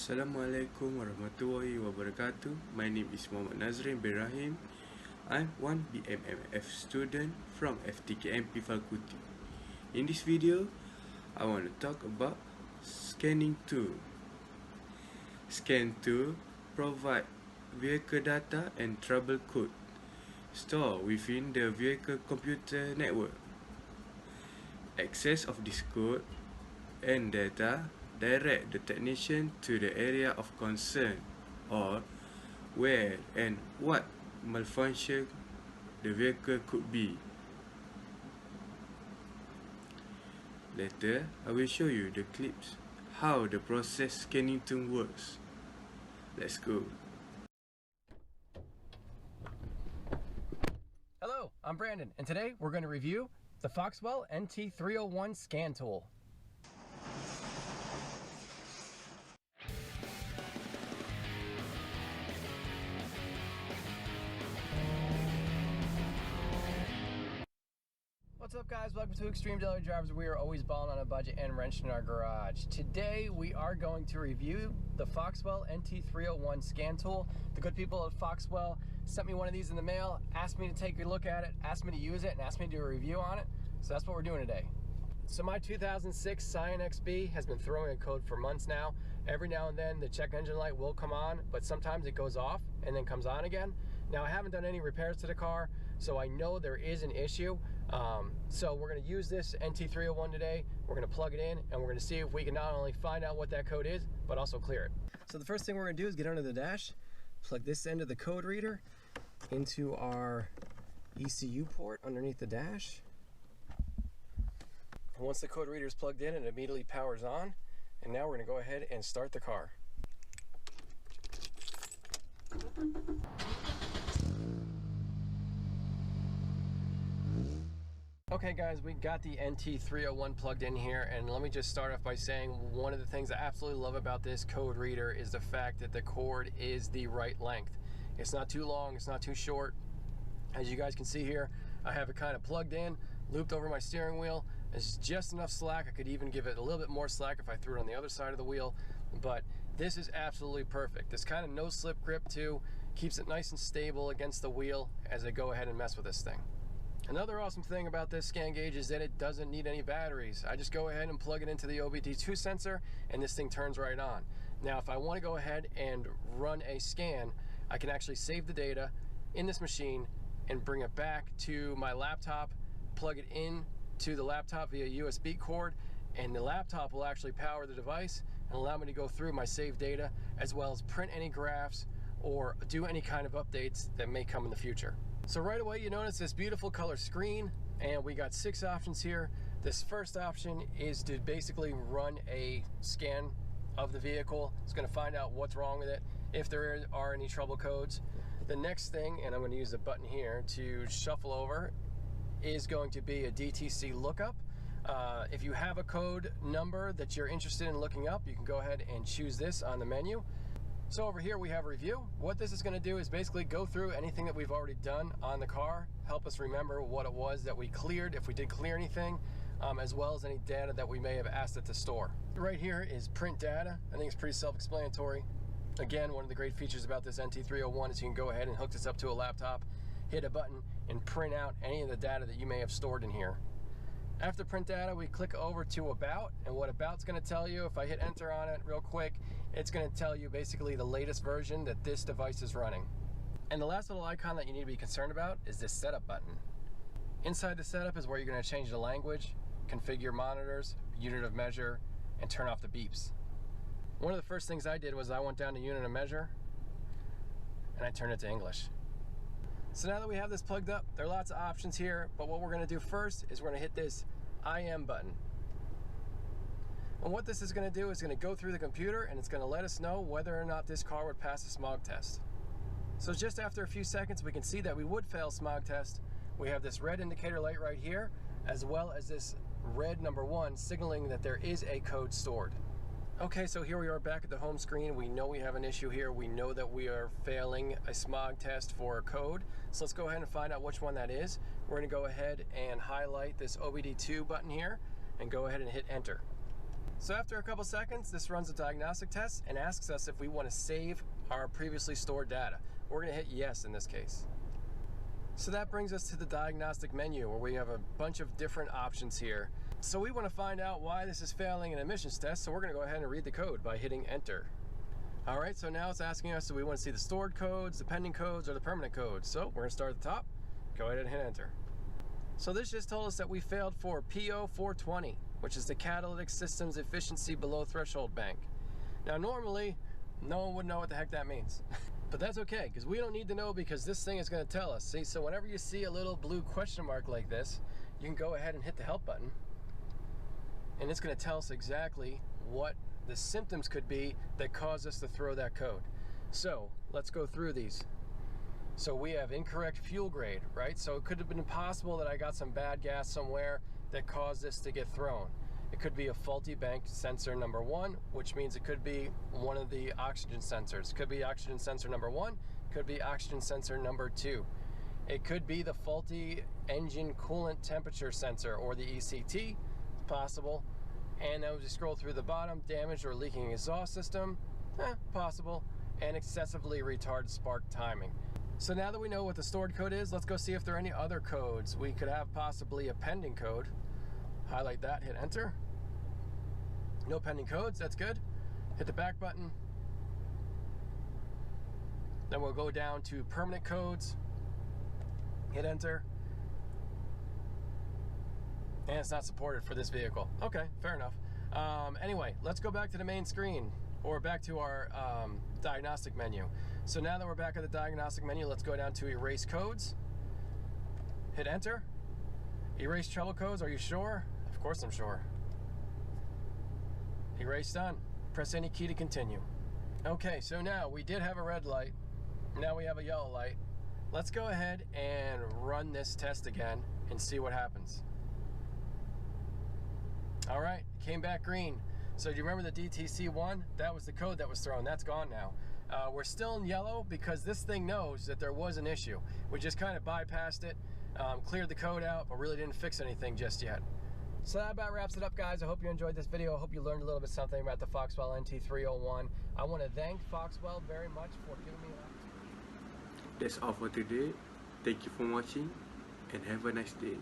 Assalamualaikum warahmatullahi wabarakatuh. My name is Muhammad Nazrin bin Rahim. I'm one BMMF student from FTKMP Faculty. In this video, I want to talk about scanning tool. Scan tool provide vehicle data and trouble code stored within the vehicle computer network. Access of this code and data direct the technician to the area of concern or where and what malfunction the vehicle could be. Later, I will show you the clips how the process scanning tool works. Let's go. Hello, I'm Brandon, and today we're going to review the Foxwell NT301 scan tool. What's up, guys? Welcome to Extreme Daily Drivers. We are always balling on a budget and wrenching in our garage. Today we are going to review the Foxwell NT301 scan tool. The good people at Foxwell sent me one of these in the mail, asked me to take a look at it, asked me to use it, and asked me to do a review on it. So that's what we're doing today. So my 2006 Scion XB has been throwing a code for months now. Every now and then the check engine light will come on, but sometimes it goes off and then comes on again. Now I haven't done any repairs to the car, so I know there is an issue. So we're going to use this NT301 today. We're going to plug it in and we're going to see if we can not only find out what that code is, but also clear it. So the first thing we're going to do is get under the dash, plug this end of the code reader into our ECU port underneath the dash. And once the code reader is plugged in, it immediately powers on. And now we're going to go ahead and start the car. Okay guys, we got the NT301 plugged in here, and let me just start off by saying one of the things I absolutely love about this code reader is the fact that the cord is the right length. It's not too long, it's not too short. As you guys can see here, I have it kind of plugged in, looped over my steering wheel. It's just enough slack. I could even give it a little bit more slack if I threw it on the other side of the wheel, but this is absolutely perfect. This kind of no slip grip too keeps it nice and stable against the wheel as I go ahead and mess with this thing. Another awesome thing about this scan gauge is that it doesn't need any batteries. I just go ahead and plug it into the OBD2 sensor and this thing turns right on. Now if I want to go ahead and run a scan, I can actually save the data in this machine and bring it back to my laptop, plug it in to the laptop via USB cord, and the laptop will actually power the device and allow me to go through my saved data as well as print any graphs or do any kind of updates that may come in the future. So right away you notice this beautiful color screen, and we got 6 options here. This first option is to basically run a scan of the vehicle. It's going to find out what's wrong with it, if there are any trouble codes. The next thing, and I'm going to use the button here to shuffle over, is going to be a DTC Lookup. If you have a code number that you're interested in looking up, you can go ahead and choose this on the menu. So over here we have review. What this is going to do is basically go through anything that we've already done on the car, help us remember what it was that we cleared, if we did clear anything, as well as any data that we may have asked it to store. Right here is print data. I think it's pretty self-explanatory. Again, one of the great features about this NT301 is you can go ahead and hook this up to a laptop, hit a button, and print out any of the data that you may have stored in here. After print data, we click over to About, and what About's going to tell you, if I hit enter on it real quick, it's going to tell you basically the latest version that this device is running. And the last little icon that you need to be concerned about is this setup button. Inside the setup is where you're going to change the language, configure monitors, unit of measure, and turn off the beeps. One of the first things I did was I went down to unit of measure and I turned it to English. So now that we have this plugged up, there are lots of options here, but what we're going to do first is we're going to hit this IM button. And what this is going to do is going to go through the computer and it's going to let us know whether or not this car would pass the smog test. So just after a few seconds we can see that we would fail smog test. We have this red indicator light right here, as well as this red number 1 signaling that there is a code stored. Okay, so here we are back at the home screen. We know we have an issue here. We know that we are failing a smog test for a code. So let's go ahead and find out which one that is. We're going to go ahead and highlight this OBD2 button here and go ahead and hit enter. So after a couple seconds, this runs a diagnostic test and asks us if we want to save our previously stored data. We're going to hit yes in this case. So that brings us to the diagnostic menu where we have a bunch of different options here. So we want to find out why this is failing an emissions test, so we're going to go ahead and read the code by hitting enter. Alright, so now it's asking us, do we want to see the stored codes, the pending codes, or the permanent codes? So we're going to start at the top, go ahead and hit enter. So this just told us that we failed for PO420, which is the Catalytic Systems Efficiency Below Threshold Bank. Now normally, no one would know what the heck that means. But that's okay, because we don't need to know, because this thing is going to tell us. See, so whenever you see a little blue question mark like this, you can go ahead and hit the help button. And it's going to tell us exactly what the symptoms could be that cause us to throw that code. So let's go through these. So we have incorrect fuel grade, right? So it could have been possible that I got some bad gas somewhere that caused this to get thrown. It could be a faulty bank sensor number 1, which means it could be one of the oxygen sensors. It could be oxygen sensor number 1, could be oxygen sensor number 2. It could be the faulty engine coolant temperature sensor, or the ECT, it's possible. And then as we scroll through the bottom, damaged or leaking exhaust system, possible. And excessively retarded spark timing. So now that we know what the stored code is, let's go see if there are any other codes. We could have possibly a pending code. Highlight that, hit enter. No pending codes, that's good. Hit the back button. Then we'll go down to permanent codes. Hit enter. And it's not supported for this vehicle. Okay, fair enough. Anyway, let's go back to the main screen, or back to our diagnostic menu. So now that we're back at the diagnostic menu, let's go down to erase codes. Hit enter. Erase trouble codes, are you sure? Of course I'm sure. Erase done. Press any key to continue. Okay, so now we did have a red light. Now we have a yellow light. Let's go ahead and run this test again and see what happens. All right, came back green. So do you remember the DTC one? That was the code that was thrown. That's gone now. We're still in yellow because this thing knows that there was an issue. We just kind of bypassed it, cleared the code out, but really didn't fix anything just yet. So that about wraps it up, guys. I hope you enjoyed this video. I hope you learned a little bit something about the Foxwell NT301. I want to thank Foxwell very much for giving me that. That's all for today. Thank you for watching and have a nice day.